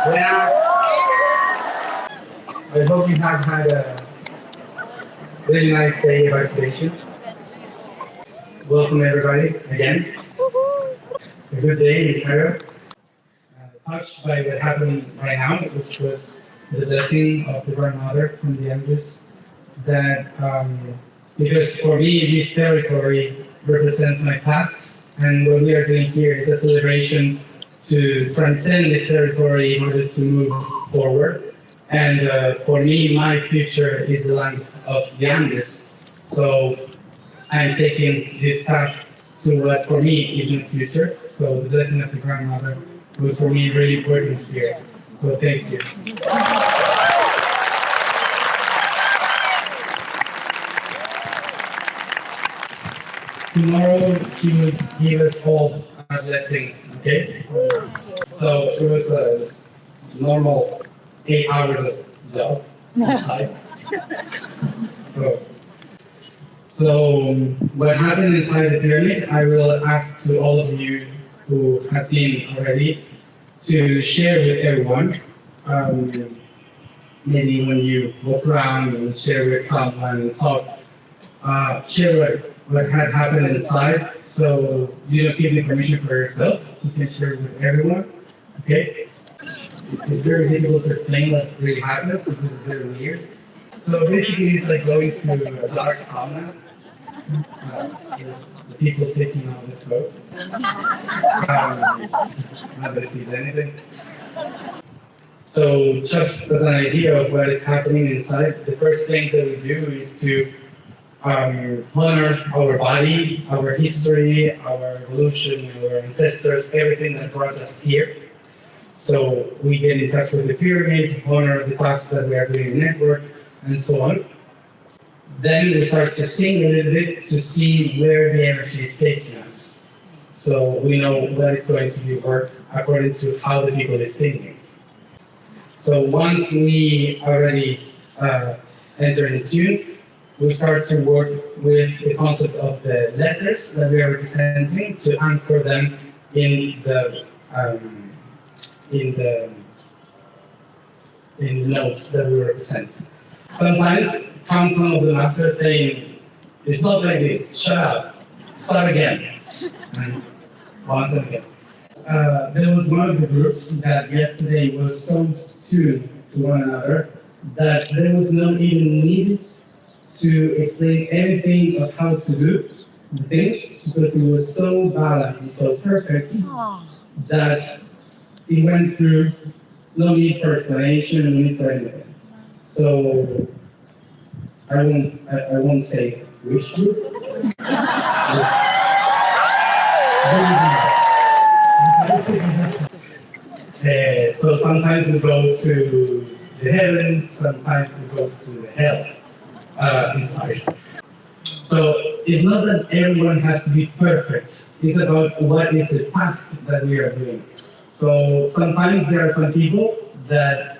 Yes. I hope you have had a really nice day of activation. Welcome everybody again. A good day in Cairo. Touched by what happened right now, which was the blessing of the grandmother from the Andes. That because for me this territory represents my past, and what we are doing here is a celebration to transcend this territory in order to move forward. And for me, my future is the land of the Andes. So I'm taking this past to what for me is my future. So the blessing of the grandmother was for me really important here. So thank you. Tomorrow she will give us all a blessing, okay? So it was a normal 8 hours of job inside. So what happened inside the pyramid, I will ask to all of you who has been already to share with everyone. Maybe when you walk around and share with someone and talk, share what had happened inside, so you don't keep the information for yourself. You can share it with everyone. Okay? It's very difficult to explain what really happens because it's very weird. So basically, it's like going to a dark sauna. The people taking out the clothes. Nobody sees anything. So just as an idea of what is happening inside, the first thing that we do is to honor our body, our history, our evolution, our ancestors, everything that brought us here. So we get in touch with the pyramid, honor the tasks that we are doing in network, and so on. Then we start to sing a little bit to see where the energy is taking us. So we know what is going to be work according to how the people is singing. So once we already enter in tune, we start to work with the concept of the letters that we are representing to anchor them in the notes that we represent. Sometimes comes some of the masters saying, "It's not like this. Shut up. Start again." And once again. There was one of the groups that yesterday was so tuned to one another that there was no even need to explain anything of how to do the things, because it was so balanced and so perfect that it went through no need for explanation, no need for anything. So I won't say which group. So sometimes we go to the heavens, sometimes we go to the hell inside. So it's not that everyone has to be perfect. It's about what is the task that we are doing. So sometimes there are some people that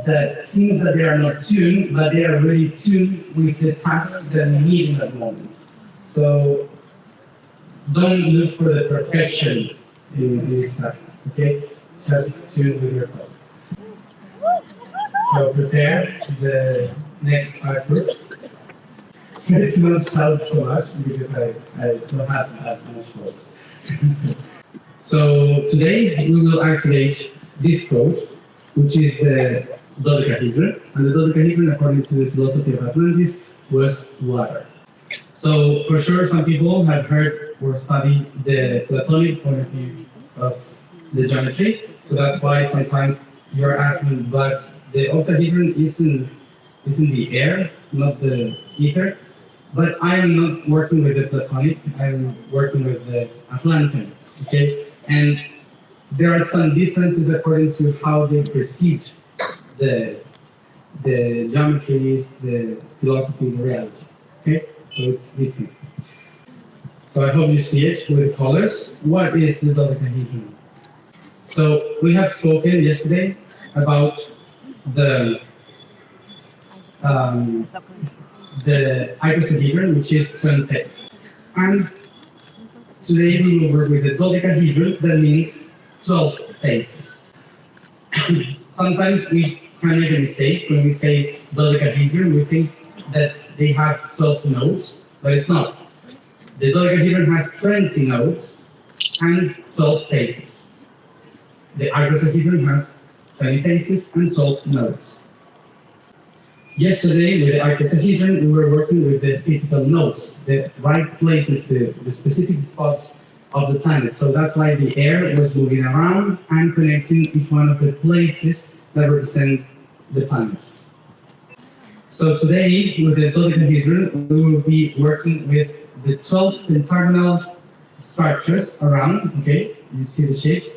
that seems that they are not tuned, but they are really tuned with the task that we need in that moment. So don't look for the perfection in this task, okay? Just tune with yourself. So prepare the next 5 groups. Let's not shout so much because I don't have that much voice. So today we will activate this code, which is the dodecahedron. And the dodecahedron, according to the philosophy of Atlantis, was water. So for sure, some people have heard or studied the Platonic point of view of the geometry. So that's why sometimes you're asking, but the octahedron is in the air, not the ether. But I am not working with the Platonic, I'm working with the Atlantean, okay? And there are some differences according to how they perceive the geometries, the philosophy, the reality, okay? So it's different. So I hope you see it with colors. What is the dodecahedron? So we have spoken yesterday about the icosahedron, which is 20. And today we will work with the dodecahedron, that means 12 faces. Sometimes we can make a mistake when we say dodecahedron. We think that they have 12 nodes, but it's not. The dodecahedron has 20 nodes and 12 faces. The icosahedron has 20 faces and 12 nodes. Yesterday, with the icosahedron, we were working with the physical nodes, the right places, the specific spots of the planet. So that's why the air was moving around and connecting each one of the places that represent the planet. So today, with the dodecahedron, we will be working with the 12 pentagonal structures around, okay? You see the shapes?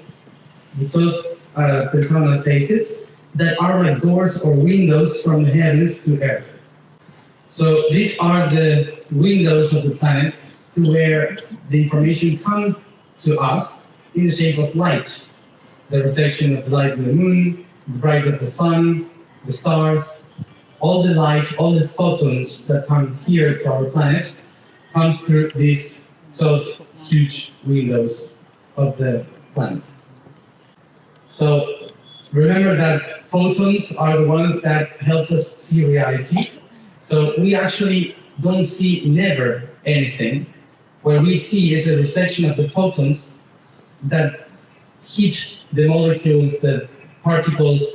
The 12 pentagonal faces that are like doors or windows from the heavens to Earth. So these are the windows of the planet to where the information comes to us in the shape of light. The reflection of the light of the moon, the bright of the sun, the stars, all the light, all the photons that come here to our planet comes through these 12 huge windows of the planet. So remember that photons are the ones that help us see reality. So we actually don't see never anything. What we see is the reflection of the photons that hit the molecules, the particles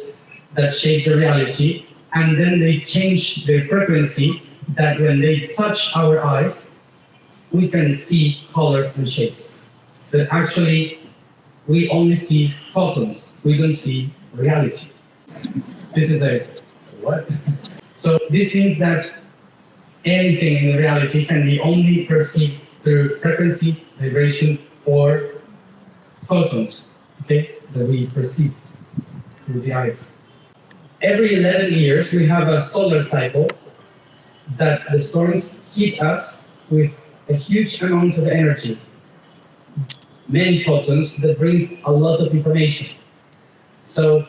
that shape the reality, and then they change their frequency that when they touch our eyes, we can see colors and shapes. But actually, we only see photons, we don't see reality. This is a what? So this means that anything in reality can be only perceived through frequency, vibration, or photons, okay, that we perceive through the eyes. Every 11 years, we have a solar cycle that the storms hit us with a huge amount of energy, many photons that brings a lot of information. So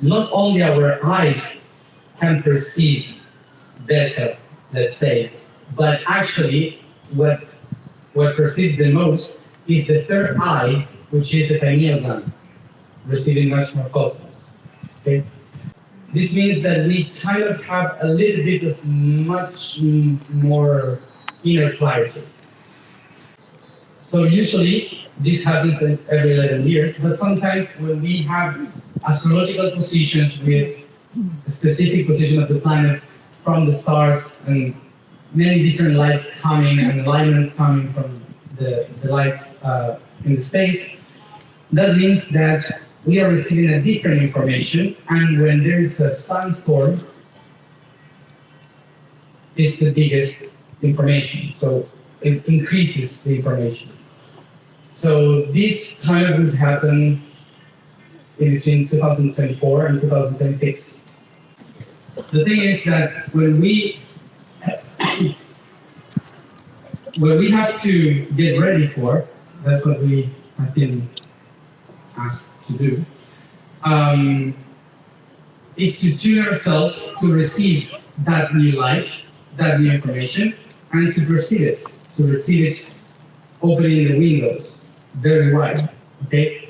not only our eyes can perceive better, let's say, but actually what perceives the most is the third eye, which is the pineal gland, receiving much more photons. Okay? This means that we kind of have a little bit of much more inner clarity. So usually this happens every 11 years, but sometimes when we have astrological positions with a specific position of the planet from the stars and many different lights coming and alignments coming from the lights in the space, that means that we are receiving a different information, and when there is a sunstorm, it's the biggest information, so it increases the information. So this kind of would happen in between 2024 and 2026. The thing is that when we have to get ready for, that's what we have been asked to do, is to tune ourselves to receive that new light, that new information, and to perceive it, opening the windows very wide, okay?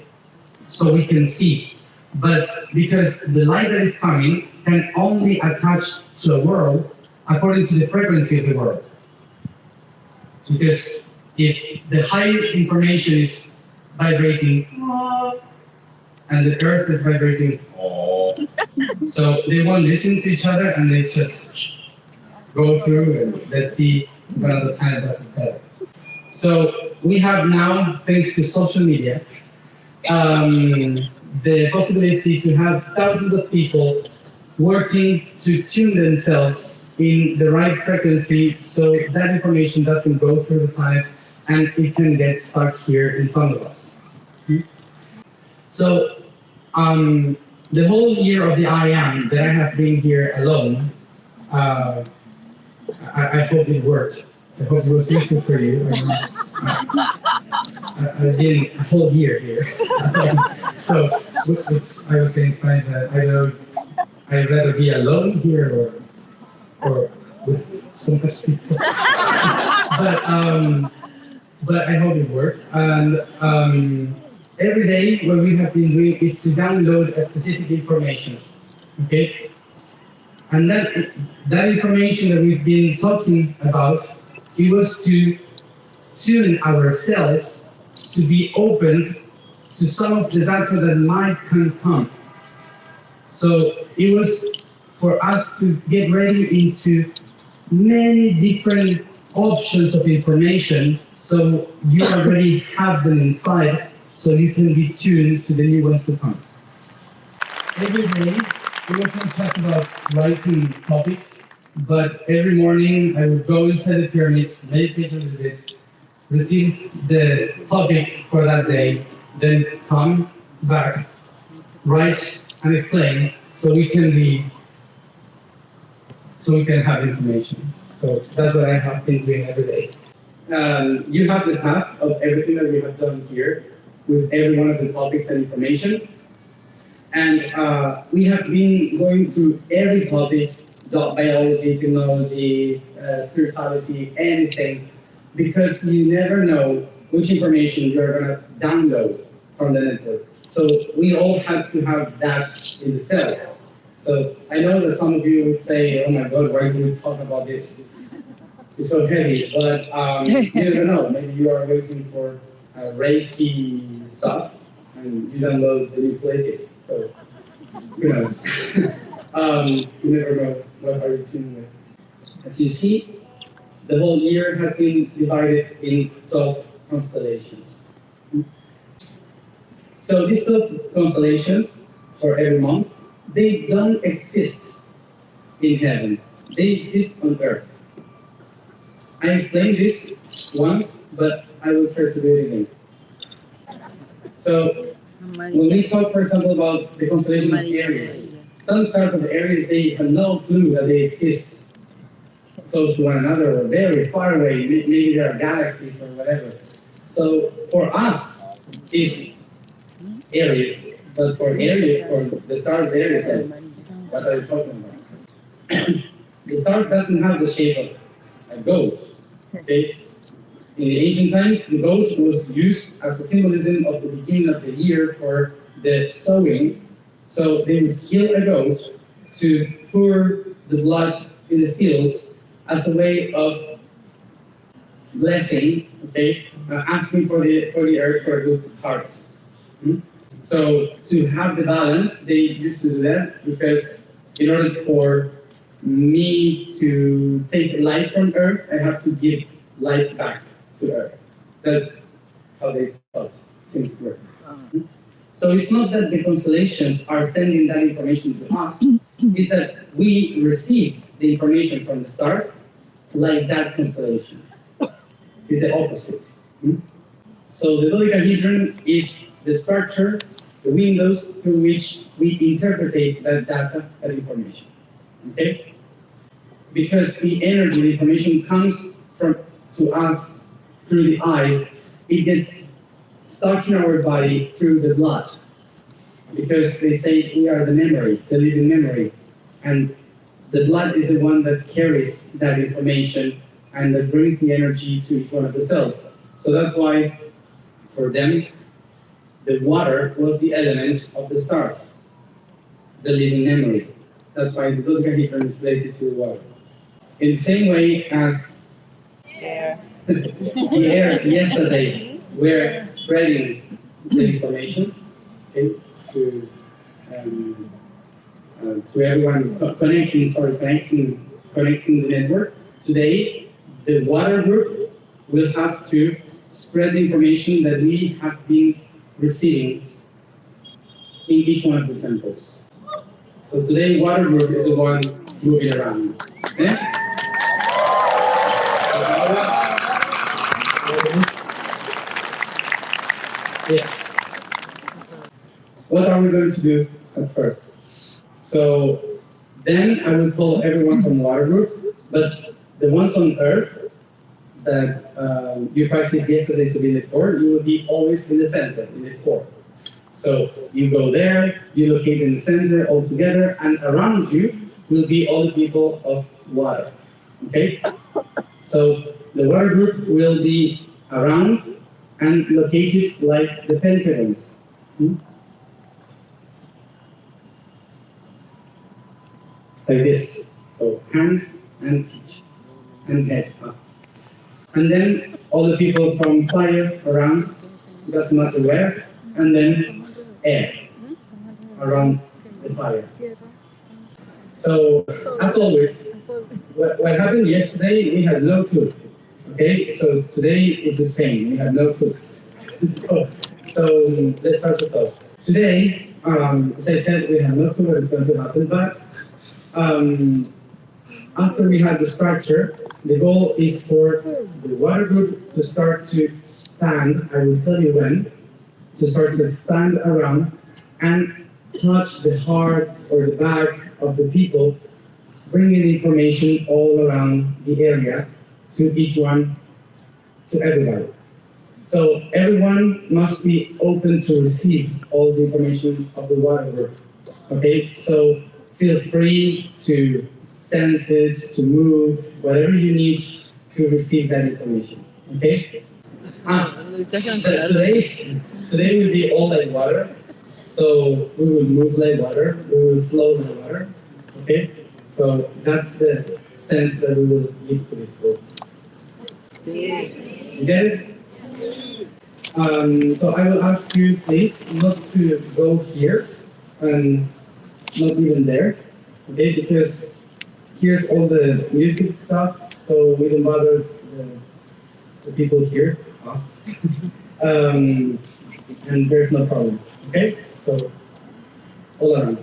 So we can see. But because the light that is coming can only attach to a world according to the frequency of the world. Because if the higher information is vibrating, and the earth is vibrating, so they won't listen to each other and they just go through and let's see what other planet does it better. So we have now, thanks to social media, the possibility to have thousands of people working to tune themselves in the right frequency so that information doesn't go through the planet and it can get stuck here in some of us. So the whole year of the I Am that I have been here alone, I hope it worked. I hope it was useful for you. I've been a whole year here. So, which I was saying in Spanish that I'd rather be alone here or with so much people. But I hope it worked. And every day what we have been doing is to download a specific information, okay? And that information that we've been talking about, it was to tune our cells to be open to some of the data that might come. So it was for us to get ready into many different options of information, so you already have them inside, so you can be tuned to the new ones to come. Every day, we wasn't just about writing topics, but every morning I would go inside the pyramids, meditate a little bit, receive the topic for that day, then come back, write and explain, so we can have information. So that's what I have been doing every day. You have the path of everything that we have done here with every one of the topics and information. And we have been going through every topic, biology, technology, spirituality, anything, because you never know which information you're going to download from the network. So we all have to have that in the cells. So I know that some of you would say, oh my God, why do we talk about this? It's so heavy, but you never know. Maybe you are waiting for Reiki stuff and you download the new places. So who knows? You never know what are you tuning with. As you see, the whole year has been divided in 12 constellations. So these 12 constellations for every month, they don't exist in heaven. They exist on earth. I explained this once, but I will try to do it again. So when we talk, for example, about the constellation of Aries, some stars of Aries, they have no clue that they exist close to one another or very far away. Maybe there are galaxies or whatever. So for us, it's Aries, but for Aries, for the stars of Aries, then, what are you talking about? The stars doesn't have the shape of a goat. Okay? In the ancient times, the goat was used as a symbolism of the beginning of the year for the sowing. So they would kill a goat to pour the blood in the fields as a way of blessing, okay, asking for the earth for a good harvest. So to have the balance, they used to do that because in order for me to take life from earth, I have to give life back to earth. That's how they thought things work. So it's not that the constellations are sending that information to us, it's that we receive the information from the stars like that constellation. It's the opposite. So the dodecahedron is the structure, the windows through which we interpret that data, that information. Okay? Because the energy, the information comes to us through the eyes, it gets stuck in our body through the blood. Because they say we are the memory, the living memory. And the blood is the one that carries that information and that brings the energy to each one of the cells. So that's why, for them, the water was the element of the stars, the living memory. That's why the dodecahedron is related to the water. In the same way as the air yesterday were spreading the information, okay, to everyone connecting the network. Today, the water group will have to spread the information that we have been receiving in each one of the temples. So today, water group is the one moving around. Okay? Yeah. What are we going to do at first? So then I will call everyone from water group, but the ones on earth that you practiced yesterday to be in the core, you will be always in the center, in the core. So you go there, you locate in the center all together, and around you will be all the people of water. Okay? So the water group will be around, and located like the pentagons. Like this. So hands and feet and head up. And then all the people from fire around, doesn't matter where, and then air around the fire. So, as always, what happened yesterday, we had no clue. Okay, so today is the same, we have no clue. So let's start the talk. Today, as I said, we have no clue what is going to happen, but after we have the structure, the goal is for the water group to start to expand, I will tell you when, to start to expand around and touch the hearts or the back of the people, bringing information all around the area to each one, to everybody. So everyone must be open to receive all the information of the water group. Okay, so feel free to sense it, to move, whatever you need to receive that information. Okay? Today will be all like water. So we will move like water, we will flow like water. Okay? So that's the sense that we will give to this group. You get it? So I will ask you, please, not to go here and not even there. Okay? Because here's all the music stuff, so we don't bother the people here, us. And there's no problem. Okay? So, all around.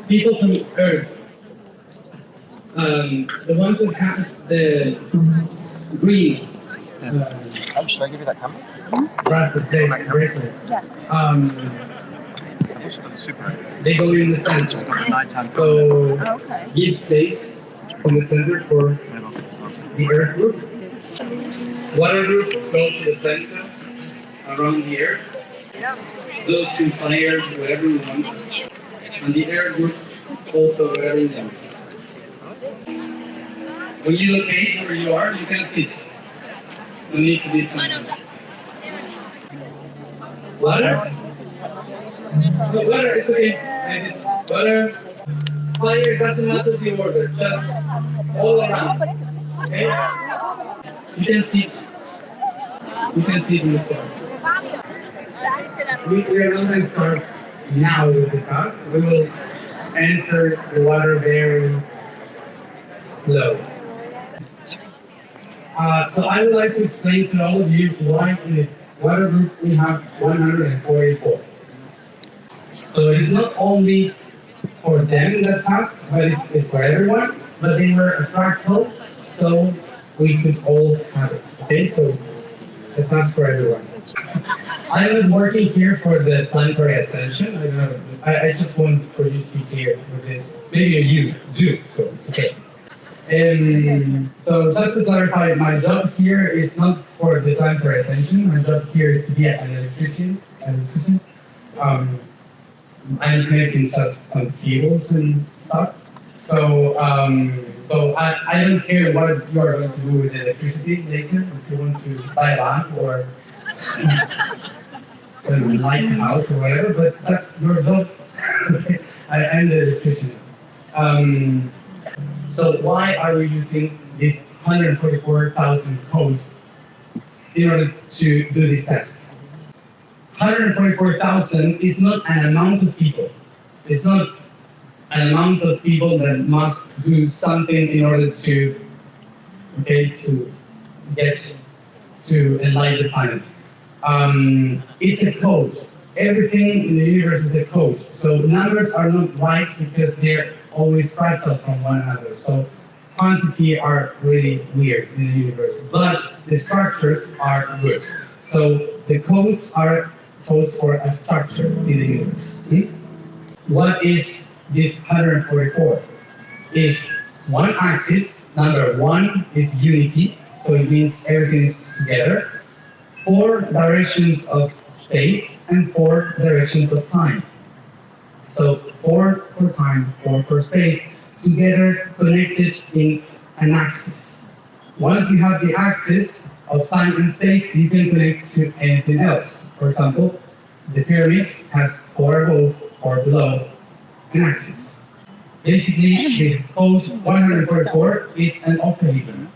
People from Earth. The ones that have the green. Should I give you that camera? Bracelet. Yeah. They go in the center. So, give space in the center for the Earth group. Water group go to the center around the Earth. Those in fire, whatever you want. And the air group also whatever you want. When you locate where you are, you can sit. No need to be silent. Water? No, water, it's okay. Like this. Water, fire, doesn't matter the order, just all around. Okay? You can sit. You can sit in the floor. We are not going to start now with the task. We will enter the water very slow. So I would like to explain to all of you why in the water group we have 144. So it is not only for them that task, but it's for everyone. But they were a fractal, so we could all have it. Okay, so a task for everyone. I am working here for the planetary ascension. I don't know. I just want for you to be clear with this. Maybe you do, so it's okay. So just to clarify, my job here is not for the planetary ascension. My job here is to be an electrician. I'm connecting just some cables and stuff. So I don't care what you are going to do with the electricity later. If you want to buy a lamp or light a house or whatever, but that's your job. I'm the electrician. So why are we using this 144,000 code in order to do this test? 144,000 is not an amount of people. It's not an amount of people that must do something in order to get to enlighten the planet. It's a code. Everything in the universe is a code. So numbers are not right because they're always fractal from one another. So quantity are really weird in the universe, but the structures are good. So the codes are codes for a structure in the universe. What is this 144? Is one axis, number one is unity, so it means everything is together. 4 directions of space and 4 directions of time. So 4 for time, 4 for space, together connected in an axis. Once you have the axis, of time and space, you can connect to anything else. For example, the pyramid has 4 above, 4 below, an axis. Basically, the code 144 is an octahedron.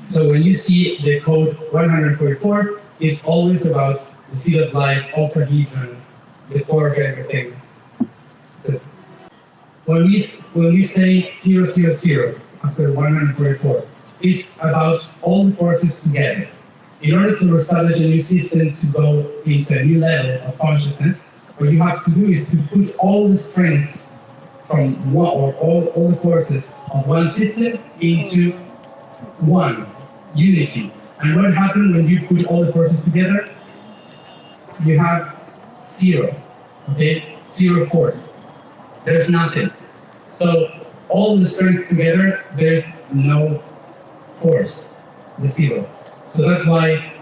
So when you see the code 144, it's always about the seed of life, octahedron, the core of everything. So when we say 000 after 144, it's about all the forces together. In order to establish a new system to go into a new level of consciousness, what you have to do is to put all the strength from one, or all the forces of one system into one, unity. And what happens when you put all the forces together? You have 0, okay? 0 force. There's nothing. So all the strength together, there's no force, the 0. So that's why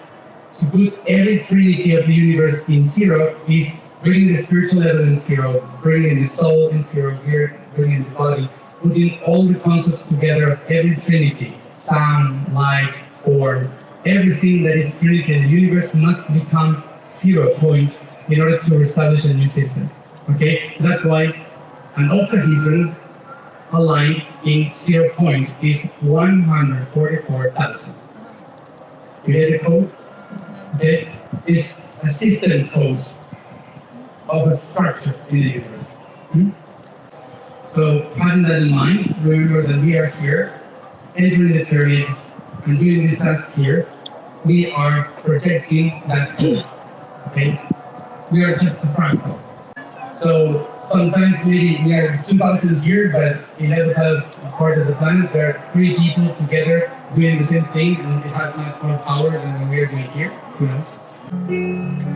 to put every trinity of the universe in 0 is bringing the spiritual level in 0, bringing the soul in 0, here bringing the body, putting all the concepts together of every trinity, sound, light, form, everything that is trinity in the universe must become 0 point in order to establish a new system. Okay, that's why an octahedron aligned in 0 point is 144,000. You get the code? Okay, it's a system code of a structure in the universe. So having that in mind, remember that we are here, entering the period, and doing this task here, we are projecting that code. Okay? We are just a fractal. So sometimes maybe we are 2,000 here, but in every part of the planet, there are 3 people together doing the same thing, and it has much more power than what we are doing here. Who knows?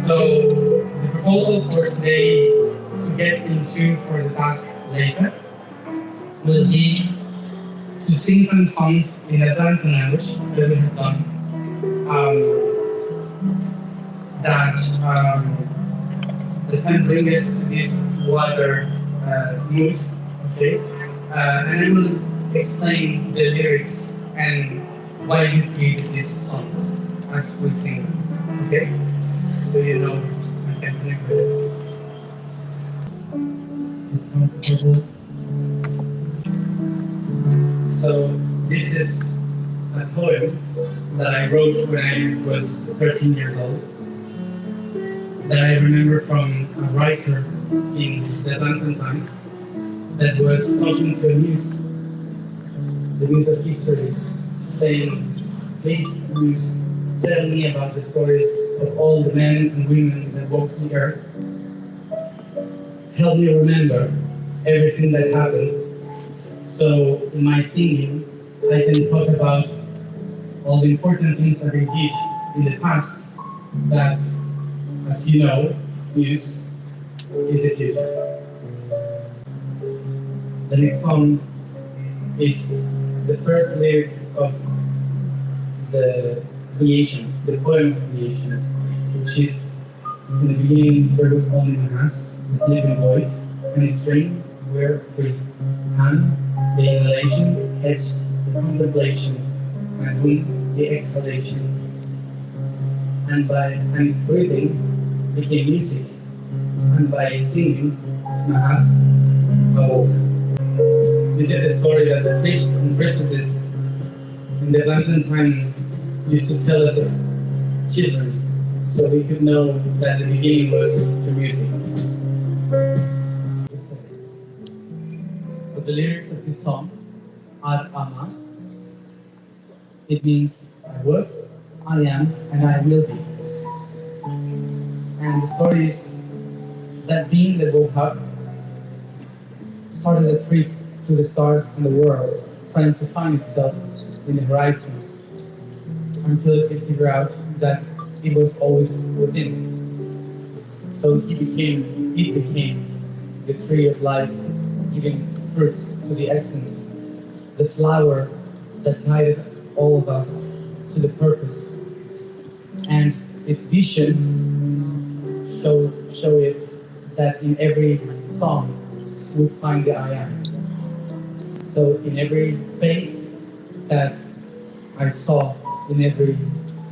So the proposal for today to get into for the task later will be to sing some songs in Atlanta language that we have done that can bring us to this wider mood, okay? And I will explain the lyrics and why we created these songs as we sing them, okay? So you know I can connect with it. So this is a poem that I wrote when I was 13 years old, that I remember from a writer in the Atlantan time that was talking to a muse, the muse of history, saying, please muse, tell me about the stories of all the men and women that walk the earth. Help me remember everything that happened. So in my singing, I can talk about all the important things that they did in the past that, as you know, muse is the future. The next song is the first lyrics of the creation, the poem of creation, which is, in the beginning there was only nhahan, the sleeping void, and its string were free. Nhahan, the inhalation, het, the contemplation, and the exhalation. And its breathing became music, and by its singing, nhahan awoke. This is a story that the priests and priestesses in the Atlantan time used to tell us as children, so we could know that the beginning was through music. So the lyrics of this song are amas. It means I was, I am, and I will be. And the story is that being that woke up started a trip through the stars and the worlds, trying to find itself in the horizons, until it figured out that it was always within. So it became the tree of life, giving fruits to the essence, the flower that guided all of us to the purpose. And its vision show it that in every song we find the I am. So in every face that I saw, in every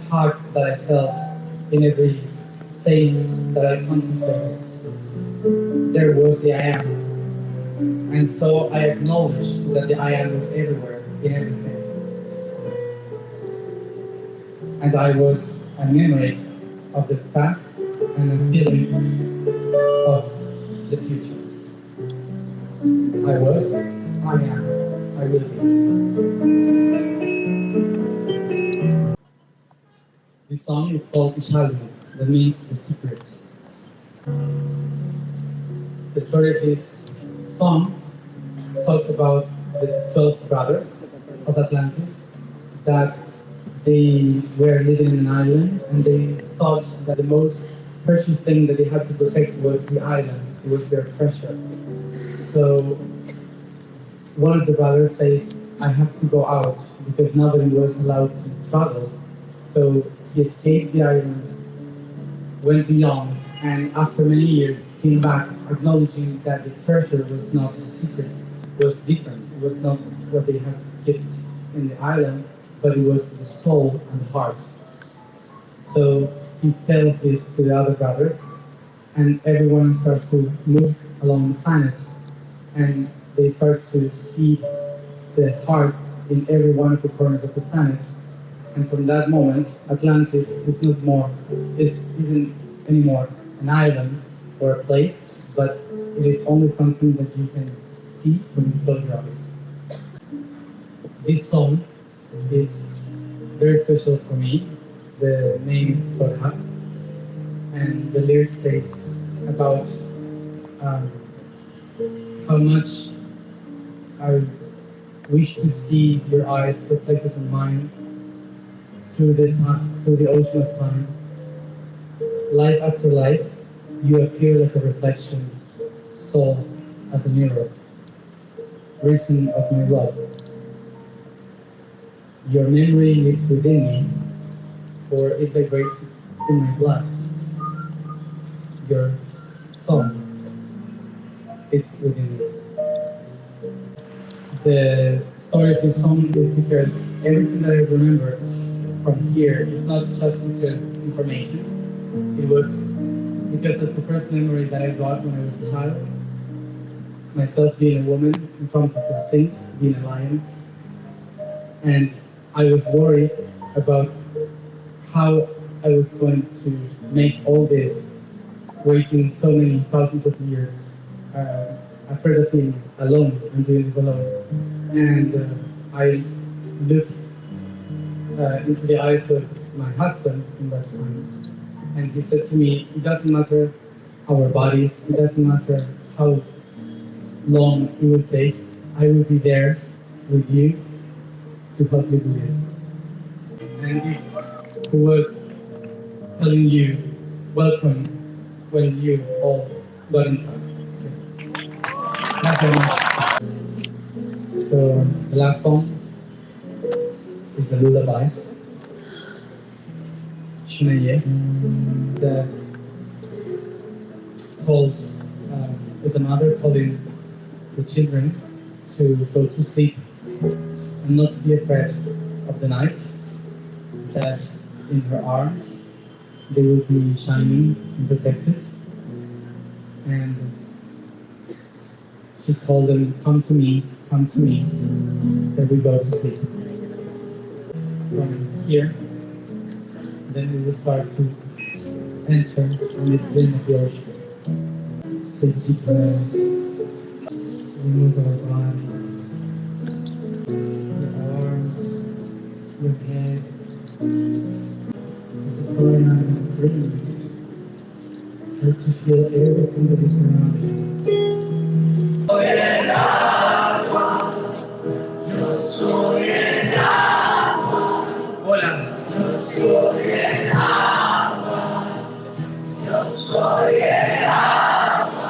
heart that I felt, in every face that I contemplated, there was the I am. And so I acknowledged that the I am was everywhere, in everything. And I was a memory of the past and a feeling of the future. I was, I am, I will be. This song is called nhahu, that means the secret. The story of this song talks about the 12 brothers of Atlantis, that they were living in an island and they thought that the most precious thing that they had to protect was the island, it was their treasure. So one of the brothers says, I have to go out because nobody was allowed to travel. So he escaped the island, went beyond, and after many years came back acknowledging that the treasure was not a secret, it was different. It was not what they had kept in the island, but it was the soul and the heart. So he tells this to the other brothers, and everyone starts to move along the planet, and they start to see the hearts in every one of the corners of the planet. And from that moment, Atlantis isn't anymore an island or a place, but it is only something that you can see when you close your eyes. This song is very special for me. The name is Warruk, and the lyric says about how much I wish to see your eyes reflected in mine through the ocean of time. Life after life, you appear like a reflection, soul as a mirror, reason of my love. Your memory lives within me, for it vibrates in my blood. Your song, it's within me. The story of this song is because everything that I remember from here is not just because information. It was because of the first memory that I got when I was a child. Myself being a woman in front of the things, being a lion. And I was worried about how I was going to make all this, waiting so many thousands of years. Afraid of being alone and doing this alone. And I looked into the eyes of my husband in that time. And he said to me, it doesn't matter our bodies, it doesn't matter how long it will take, I will be there with you to help you do this. And this who was telling you, welcome when you all got inside. Thanks very much. So the last song is a lullaby. Shaen, that calls, is a mother calling the children to go to sleep and not to be afraid of the night, that in her arms they will be shining and protected. And she called them, come to me, that we go to sleep. From here, then we will start to enter in this wind of the ocean. Take a deep breath, remove our bodies, your arms, your head. As if we're not in a dream. Try to feel everything that is around you. Yo soy el agua. Hola. Yo soy el agua. Yo soy el agua.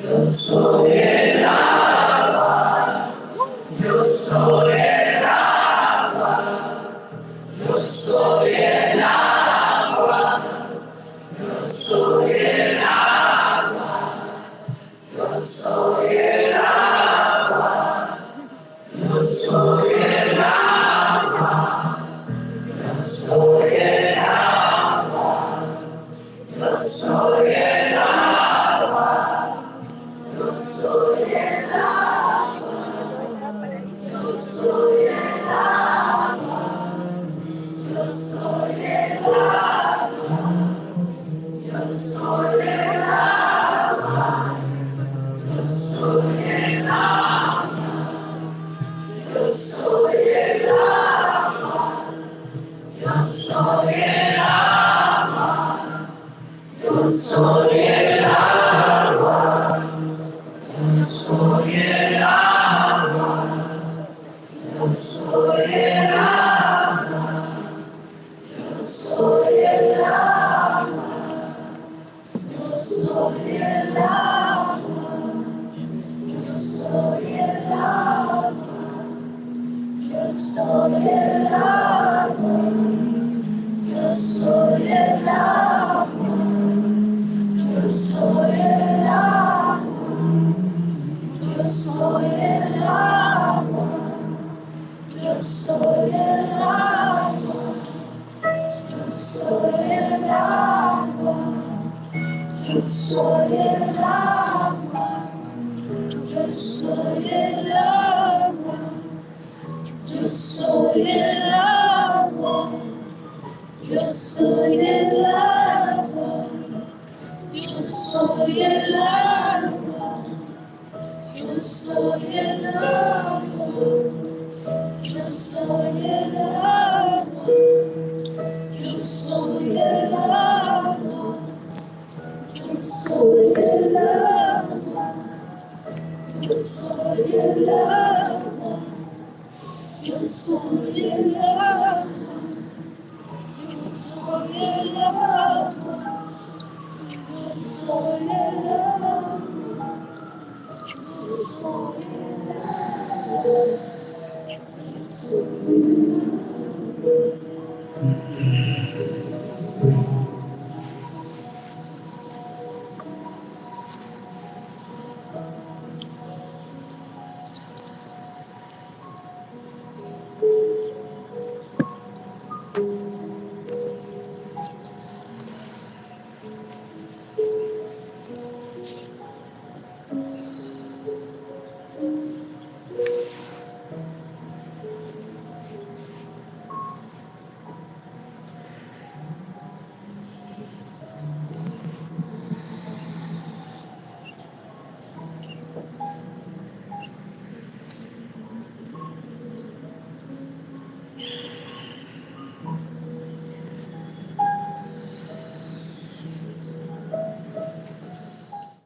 Yo soy el agua. Yo soy el agua. Yo soy el agua. Yo soy el agua. Yo soy el agua. Yo soy el agua. Yo soy